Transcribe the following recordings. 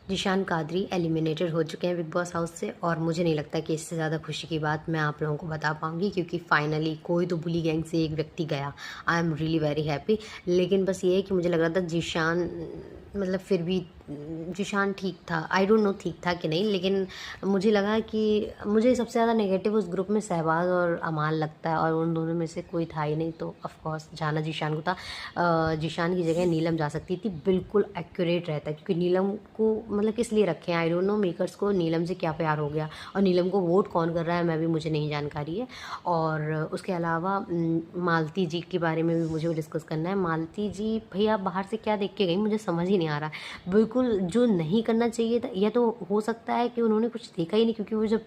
Zeeshan Qadri eliminated हो चुके हैं बिग बॉस हाउस से और मुझे नहीं लगता कि इससे ज़्यादा खुशी की बात मैं आप लोगों को बता पाऊँगी क्योंकि फाइनली कोई तो बुली गैंग से एक व्यक्ति गया। I am really very happy. लेकिन बस ये है कि मुझे लग रहा था ज़ीशान मतलब फिर भी ज़ीशान ठीक था। आई डोंट नो ठीक था कि नहीं, लेकिन मुझे लगा कि मुझे सबसे ज़्यादा नेगेटिव उस ग्रुप में सहवाग और अमाल लगता है और उन दोनों में से कोई था ही नहीं, तो ऑफ कोर्स जाना ज़ीशान को था। ज़ीशान की जगह नीलम जा सकती थी, बिल्कुल एक्यूरेट रहता है क्योंकि नीलम को मतलब किस लिए रखे हैं आई डोंट नो, मेकर्स को नीलम से क्या प्यार हो गया और नीलम को वोट कौन कर रहा है मैं भी मुझे नहीं जानकारी है। और उसके अलावा मालती जी के बारे में भी मुझे डिस्कस करना है। मालती जी भैया बाहर से क्या देख के गई मुझे समझ ही नहीं आ रहा है। बिल्कुल जो नहीं करना चाहिए था, या तो हो सकता है कि उन्होंने कुछ देखा ही नहीं क्योंकि वो जब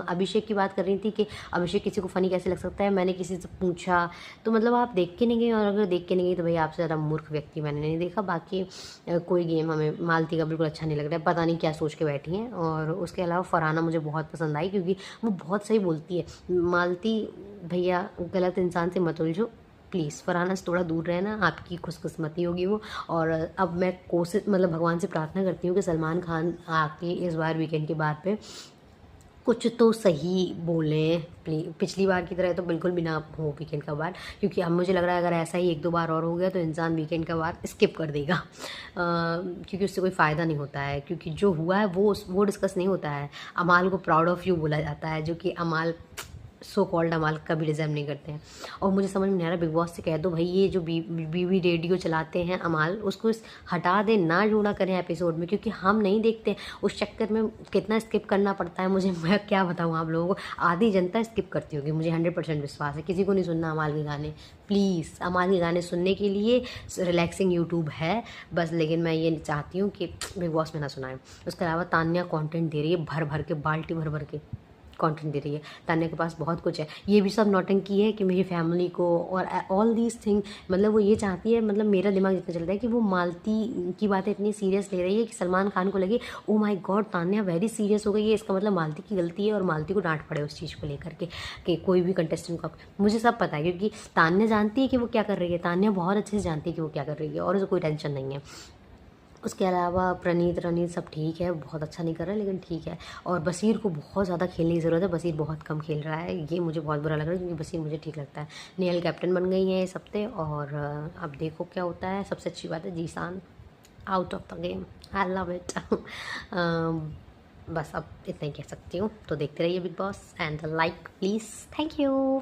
अभिषेक की बात कर रही थी कि अभिषेक किसी को फ़नी कैसे लग सकता है, मैंने किसी से पूछा तो मतलब आप देख के नहीं गए, और अगर देख के नहीं गई तो भैया आपसे ज़्यादा मूर्ख व्यक्ति मैंने नहीं देखा। बाकी कोई गेम हमें मालती का बिल्कुल अच्छा नहीं लग रहा है, पता नहीं क्या सोच के बैठी हैं। और उसके अलावा फरहाना मुझे बहुत पसंद आई क्योंकि वो बहुत सही बोलती है। मालती भैया गलत इंसान से मत उलझो प्लीज़, फरहाना से थोड़ा दूर रहना, आपकी खुशकिस्मती होगी वो। और अब मैं कोशिश मतलब भगवान से प्रार्थना करती हूँ कि सलमान खान आके इस बार वीकेंड के बाद पे कुछ तो सही बोलें प्लीज। पिछली बार की तरह तो बिल्कुल भी ना हो वीकेंड का बार, क्योंकि अब मुझे लग रहा है अगर ऐसा ही एक दो बार और हो गया तो इंसान वीकेंड का बार स्किप कर देगा। क्योंकि उससे कोई फ़ायदा नहीं होता है, क्योंकि जो हुआ है वो डिस्कस नहीं होता है। अमाल को प्राउड ऑफ यू बोला जाता है, जो कि अमाल सो कॉल्ड अमाल कभी डिज़र्व नहीं करते हैं। और मुझे समझ में नहीं आ रहा, बिग बॉस से कह दो भाई ये जो बीवी रेडियो चलाते हैं अमाल, उसको हटा दे, ना जोड़ा करें एपिसोड में, क्योंकि हम नहीं देखते। उस चक्कर में कितना स्किप करना पड़ता है मुझे, मैं क्या बताऊँ आप लोगों को। आधी जनता स्किप करती होगी, मुझे 100% विश्वास है। किसी को नहीं सुनना अमाल के गाने, प्लीज़। अमाल के गाने सुनने के लिए रिलैक्सिंग यूट्यूब है बस, लेकिन मैं ये चाहती हूँ कि बिग बॉस में ना सुनाएं। उसके अलावा तान्या कंटेंट दे रही है भर भर के, बाल्टी भर भर के कंटेंट दे रही है। तान्या के पास बहुत कुछ है। ये भी सब नौटंकी है कि मेरी फैमिली को और ऑल दीज थिंग, मतलब वो ये चाहती है, मतलब मेरा दिमाग इतना चलता है कि वो मालती की बातें इतनी सीरियस ले रही है कि सलमान खान को लगे oh my God Tanya very serious हो गई है, इसका मतलब मालती की गलती है और मालती को डांट पड़े उस चीज़ को लेकर के कि कोई भी कंटेस्टेंट का। मुझे सब पता है क्योंकि तान्या जानती है कि वो क्या कर रही है, तान्या बहुत अच्छे से जानती है कि वो क्या कर रही है और उसे कोई टेंशन नहीं है। उसके अलावा रनीत सब ठीक है, बहुत अच्छा नहीं कर रहा है लेकिन ठीक है। और बसीर को बहुत ज़्यादा खेलने की ज़रूरत है, बसीर बहुत कम खेल रहा है, ये मुझे बहुत बुरा लग रहा है क्योंकि बसीर मुझे ठीक लगता है। नेहल कैप्टन बन गई हैं इस हफ्ते और अब देखो क्या होता है। सबसे अच्छी बात है Zeeshan out of the game, I love it. बस अब इतना ही कह सकती हूँ, तो देखते रहिए big boss and like please, thank you.